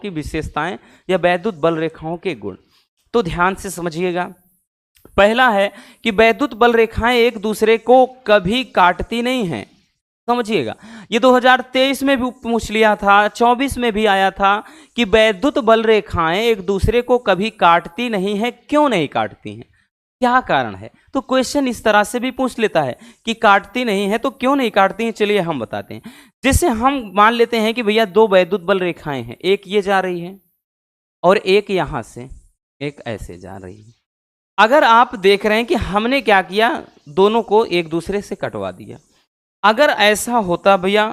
की विशेषताएं या वैद्युत बल रेखाओं के गुण। तो ध्यान से समझिएगा। पहला है कि वैद्युत बल रेखाएं एक दूसरे को कभी काटती नहीं हैं। समझिएगा, ये 2023 में भी पूछ लिया था, 24 में भी आया था कि वैद्युत बल रेखाएं एक दूसरे को कभी काटती नहीं है। क्यों नहीं काटती हैं, क्या कारण है? तो क्वेश्चन इस तरह से भी पूछ लेता है कि काटती नहीं है तो क्यों नहीं काटती हैं। चलिए हम बताते हैं। जैसे हम मान लेते हैं कि भैया दो वैद्युत बल रेखाएं हैं, एक ये जा रही है और एक यहां से एक ऐसे जा रही है। अगर आप देख रहे हैं कि हमने क्या किया, दोनों को एक दूसरे से कटवा दिया। अगर ऐसा होता भैया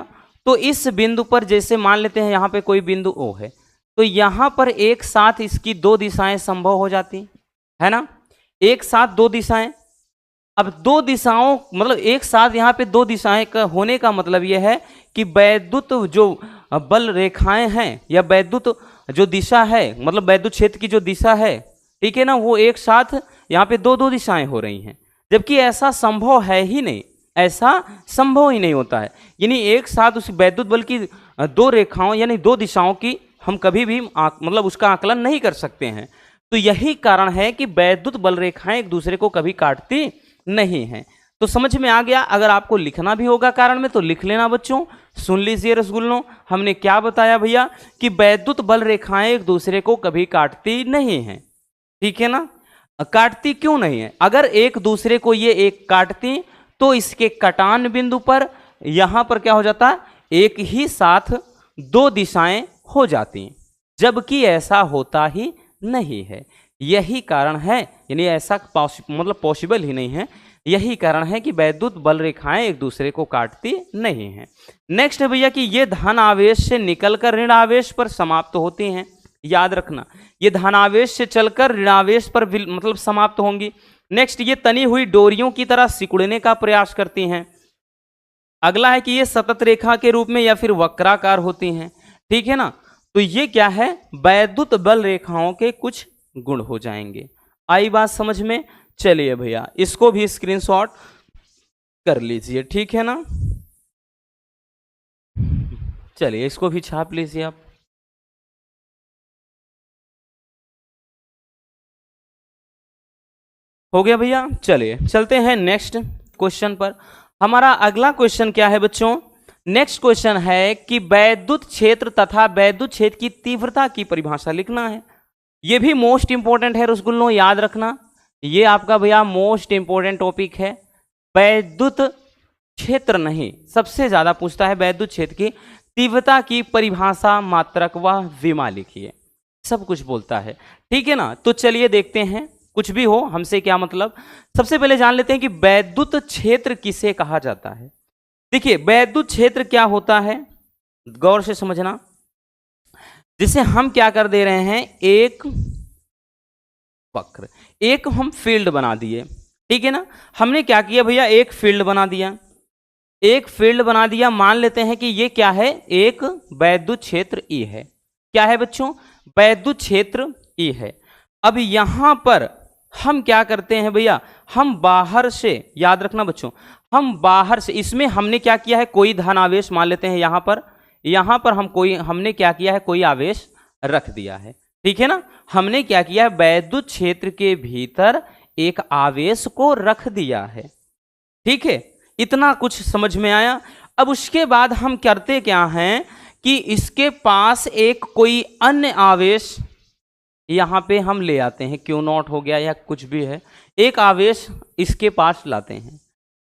तो इस बिंदु पर, जैसे मान लेते हैं यहां पे कोई बिंदु O है, तो यहां पर एक साथ इसकी दो दिशाएं संभव हो जाती है ना, एक साथ दो दिशाएं। अब दो दिशाओं मतलब एक साथ यहाँ पे दो दिशाएं का होने का मतलब यह है कि वैद्युत जो बल रेखाएं हैं या वैद्युत जो दिशा है, मतलब वैद्युत क्षेत्र की जो दिशा है, ठीक है ना, वो एक साथ यहाँ पे दो दो दिशाएं हो रही हैं। जबकि ऐसा संभव है ही नहीं, ऐसा संभव ही नहीं होता है। यानी एक साथ उस वैद्युत बल की दो रेखाओं यानी दो दिशाओं की हम कभी भी मतलब उसका आकलन नहीं कर सकते हैं। तो यही कारण है कि वैद्युत बल रेखाएं एक दूसरे को कभी काटती नहीं हैं। तो समझ में आ गया। अगर आपको लिखना भी होगा कारण में तो लिख लेना बच्चों। सुन लीजिए रसगुल्लों, हमने क्या बताया भैया कि वैद्युत बल रेखाएं एक दूसरे को कभी काटती नहीं हैं, ठीक है ना। काटती क्यों नहीं है? अगर एक दूसरे को ये एक काटती तो इसके कटान बिंदु पर यहां पर क्या हो जाता, एक ही साथ दो दिशाएं हो जाती, जबकि ऐसा होता ही नहीं है। यही कारण है, यानी ऐसा मतलब पॉसिबल ही नहीं है। यही कारण है कि वैद्युत बल रेखाएं एक दूसरे को काटती नहीं हैं। नेक्स्ट है भैया कि ये धन आवेश से निकलकर ऋण आवेश पर समाप्त होती हैं। याद रखना, ये धन आवेश से चलकर ऋण आवेश पर मतलब समाप्त होंगी। नेक्स्ट, ये तनी हुई डोरियों की तरह सिकुड़ने का प्रयास करती हैं। अगला है कि ये सतत रेखा के रूप में या फिर वक्राकार होती हैं, ठीक है ना। तो ये क्या है, वैद्युत बल रेखाओं के कुछ गुण हो जाएंगे। आई बात समझ में? चलिए भैया इसको भी स्क्रीनशॉट कर लीजिए, ठीक है ना। चलिए इसको भी छाप लीजिए आप। हो गया भैया। चलिए चलते हैं नेक्स्ट क्वेश्चन पर। हमारा अगला क्वेश्चन क्या है बच्चों? नेक्स्ट क्वेश्चन है कि वैद्युत क्षेत्र तथा वैद्युत क्षेत्र की तीव्रता की परिभाषा लिखना है। ये भी मोस्ट इंपॉर्टेंट है रसगुल्लों, याद रखना। ये आपका भैया मोस्ट इंपॉर्टेंट टॉपिक है। वैद्युत क्षेत्र नहीं, सबसे ज्यादा पूछता है वैद्युत क्षेत्र की तीव्रता की परिभाषा, मात्रक व विमा लिखिए, सब कुछ बोलता है, ठीक है ना। तो चलिए देखते हैं, कुछ भी हो हमसे क्या मतलब। सबसे पहले जान लेते हैं कि वैद्युत क्षेत्र किसे कहा जाता है। देखिए वैद्युत क्षेत्र क्या होता है, गौर से समझना। जिसे हम क्या कर दे रहे हैं, एक वक्र, एक हम फील्ड बना दिए, ठीक है ना। हमने क्या किया भैया, एक फील्ड बना दिया, एक फील्ड बना दिया। मान लेते हैं कि ये क्या है, एक वैद्युत क्षेत्र E है। क्या है बच्चों, वैद्युत क्षेत्र E है। अब यहां पर हम क्या करते हैं भैया, हम बाहर से, याद रखना बच्चों, हम बाहर से, इसमें हमने क्या किया है, कोई धन आवेश मान लेते हैं यहां पर हमने क्या किया है, कोई आवेश रख दिया है, ठीक है ना। हमने क्या किया है, वैद्युत क्षेत्र के भीतर एक आवेश को रख दिया है, ठीक है। इतना कुछ समझ में आया। अब उसके बाद हम करते क्या हैं कि इसके पास एक कोई अन्य आवेश यहां पे हम ले आते हैं, क्यू नॉट हो गया या कुछ भी है, एक आवेश इसके पास लाते हैं।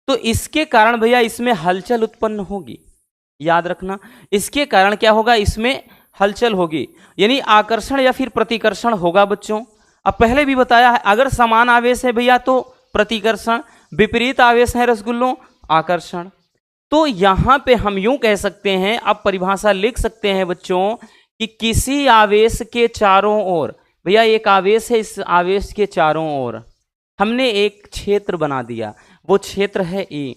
तो इसके कारण भैया इसमें हलचल उत्पन्न होगी, याद रखना। इसके कारण क्या होगा, इसमें हलचल होगी, यानी आकर्षण या फिर प्रतिकर्षण होगा बच्चों। अब पहले भी बताया है, अगर समान आवेश है भैया तो प्रतिकर्षण, विपरीत आवेश है रसगुल्लों आकर्षण। तो यहां पे हम यूं कह सकते हैं, अब परिभाषा लिख सकते हैं बच्चों कि किसी आवेश के चारों ओर, भैया एक आवेश है, इस आवेश के चारों ओर हमने एक क्षेत्र बना दिया, वो क्षेत्र है E।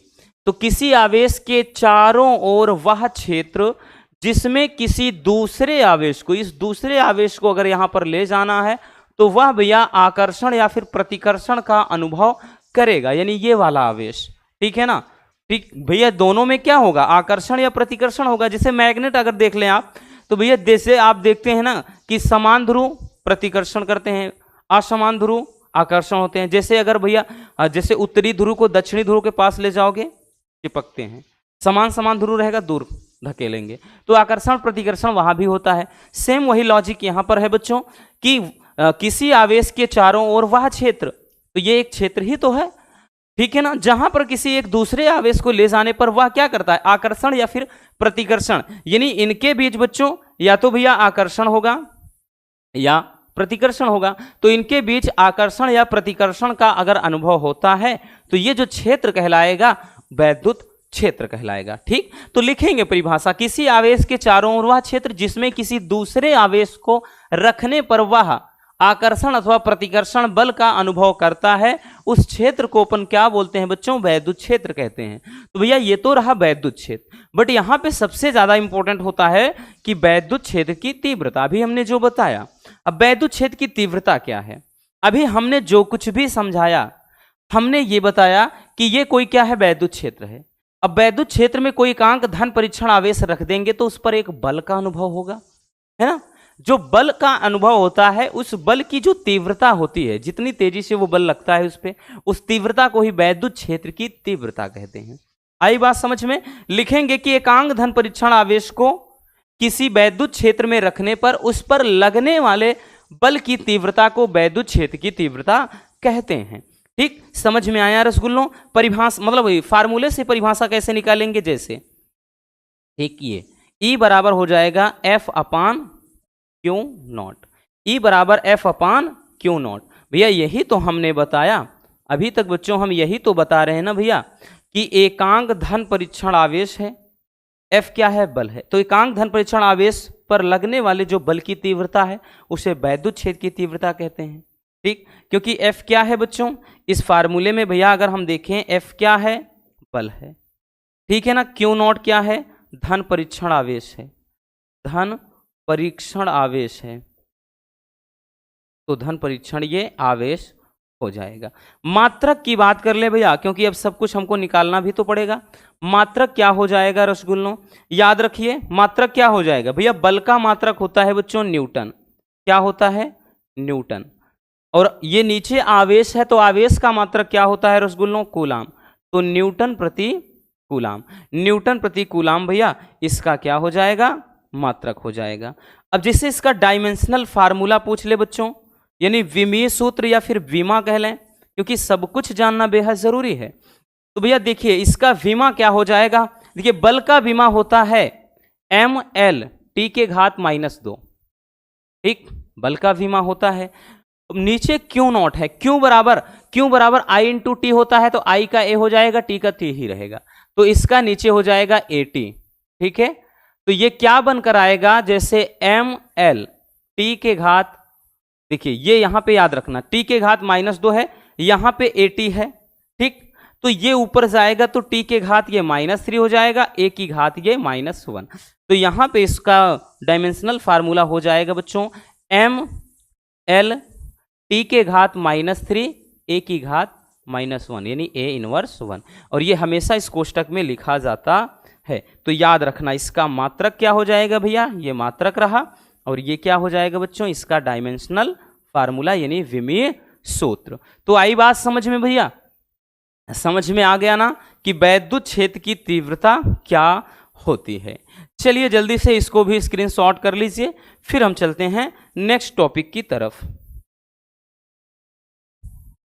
तो किसी आवेश के चारों ओर वह क्षेत्र जिसमें किसी दूसरे आवेश को, इस दूसरे आवेश को अगर यहां पर ले जाना है तो वह भैया आकर्षण या फिर प्रतिकर्षण का अनुभव करेगा, यानी ये वाला आवेश, ठीक है ना। ठीक भैया, दोनों में क्या होगा, आकर्षण या प्रतिकर्षण होगा। जैसे मैग्नेट अगर देख लें आप, तो भैया जैसे आप देखते हैं ना कि समान ध्रुव प्रतिकर्षण करते हैं, असमान ध्रुव आकर्षण होते हैं। जैसे अगर भैया जैसे उत्तरी ध्रुव को दक्षिणी ध्रुव के पास ले जाओगे चिपकते हैं, समान समान ध्रुव रहेगा दूर धकेलेंगे, तो आकर्षण प्रतिकर्षण वहां भी होता है। सेम वही लॉजिक यहां पर है बच्चों कि किसी आवेश के चारों ओर वह क्षेत्र, तो ये एक क्षेत्र ही तो है, ठीक है ना, जहां पर किसी एक दूसरे आवेश को ले जाने पर वह क्या करता है, आकर्षण या फिर प्रतिकर्षण, यानी इनके बीच बच्चों या तो भैया आकर्षण होगा या प्रतिकर्षण होगा। तो इनके बीच आकर्षण या प्रतिकर्षण का अगर अनुभव होता है तो ये जो क्षेत्र कहलाएगा वैद्युत क्षेत्र कहलाएगा। ठीक, तो लिखेंगे परिभाषा, किसी आवेश के चारों ओर वह क्षेत्र जिसमें किसी दूसरे आवेश को रखने पर वह आकर्षण अथवा प्रतिकर्षण बल का अनुभव करता है, उस क्षेत्र को अपन क्या बोलते हैं बच्चों, वैद्युत क्षेत्र कहते हैं। तो भैया ये तो रहा वैद्युत क्षेत्र, बट यहां पे सबसे ज्यादा इंपॉर्टेंट होता है कि वैद्युत क्षेत्र की तीव्रता। अभी हमने जो बताया, अब वैद्युत क्षेत्र की तीव्रता क्या है, अभी हमने जो कुछ भी समझाया हमने ये बताया कि ये कोई क्या है, वैद्युत क्षेत्र है। अब वैद्युत क्षेत्र में कोई एकांक धन परीक्षण आवेश रख देंगे तो उस पर एक बल का अनुभव होगा, है ना। जो बल का अनुभव होता है उस बल की जो तीव्रता होती है, जितनी तेजी से वो बल लगता है उस पे, उस तीव्रता को ही वैद्युत क्षेत्र की तीव्रता कहते हैं। आई बात समझ में। लिखेंगे कि एकांक धन परीक्षण आवेश को किसी वैद्युत क्षेत्र में रखने पर उस पर लगने वाले बल की तीव्रता को वैद्युत क्षेत्र की तीव्रता कहते हैं। ठीक, समझ में आया रसगुल्लों। परिभाषा मतलब फार्मूले से परिभाषा कैसे निकालेंगे, जैसे ठीक ये E बराबर हो जाएगा F upon Q not, E बराबर F अपान क्यू नॉट। भैया यही तो हमने बताया अभी तक बच्चों, हम यही तो बता रहे हैं ना भैया कि एकांक धन परीक्षण आवेश है, F क्या है, बल है। तो एकांक धन परीक्षण आवेश पर लगने वाले जो बल की तीव्रता है उसे वैद्युत क्षेत्र की तीव्रता कहते हैं। ठीक, क्योंकि F क्या है बच्चों, इस फार्मूले में भैया अगर हम देखें F क्या है, बल है, ठीक है ना। क्यू नॉट क्या है, धन परीक्षण आवेश है, धन परीक्षण आवेश है, तो धन परीक्षण ये आवेश हो जाएगा। मात्रक की बात कर ले भैया, क्योंकि अब सब कुछ हमको निकालना भी तो पड़ेगा। मात्रक क्या हो जाएगा रसगुल्लों, याद रखिए मात्रक क्या हो जाएगा भैया, बल का मात्रक होता है बच्चों न्यूटन। क्या होता है, न्यूटन। और ये नीचे आवेश है तो आवेश का मात्रक क्या होता है रसगुल्लों, कूलाम। तो न्यूटन प्रति कूलाम, न्यूटन प्रति कूलाम भैया इसका क्या हो जाएगा, मात्रक हो जाएगा। अब जैसे इसका डायमेंशनल फार्मूला पूछ ले बच्चों, यानी विमीय सूत्र या फिर विमा कह लें, क्योंकि सब कुछ जानना बेहद जरूरी है। तो भैया देखिए इसका विमा क्या हो जाएगा, देखिए बल का विमा होता है ml t के घात -2। ठीक, बल का विमा होता है। नीचे क्यू नॉट है, क्यू बराबर आई इंटू टी होता है, तो आई का ए हो जाएगा, टी का टी ही रहेगा, तो इसका नीचे हो जाएगा AT। ठीक है, तो ये क्या बनकर आएगा, जैसे ml t के घात, देखिए ये यहां पे याद रखना t के घात -2 है, यहां पे AT है। ठीक, तो ये ऊपर जाएगा तो t के घात ये -3 हो जाएगा, a की घात ये -1। तो यहां पे इसका डायमेंशनल फार्मूला हो जाएगा बच्चों ml t के घात -3 a की घात -1, यानी a इनवर्स 1। और ये हमेशा इस कोष्टक में लिखा जाता है, तो याद रखना इसका मात्रक क्या हो जाएगा भैया, ये मात्रक रहा, और ये क्या हो जाएगा बच्चों, इसका डायमेंशनल फार्मूला यानी विमीय सूत्र। तो आई बात समझ में भैया, समझ में आ गया ना कि वैद्युत क्षेत्र की तीव्रता क्या होती है। चलिए जल्दी से इसको भी स्क्रीनशॉट कर लीजिए, फिर हम चलते हैं नेक्स्ट टॉपिक की तरफ।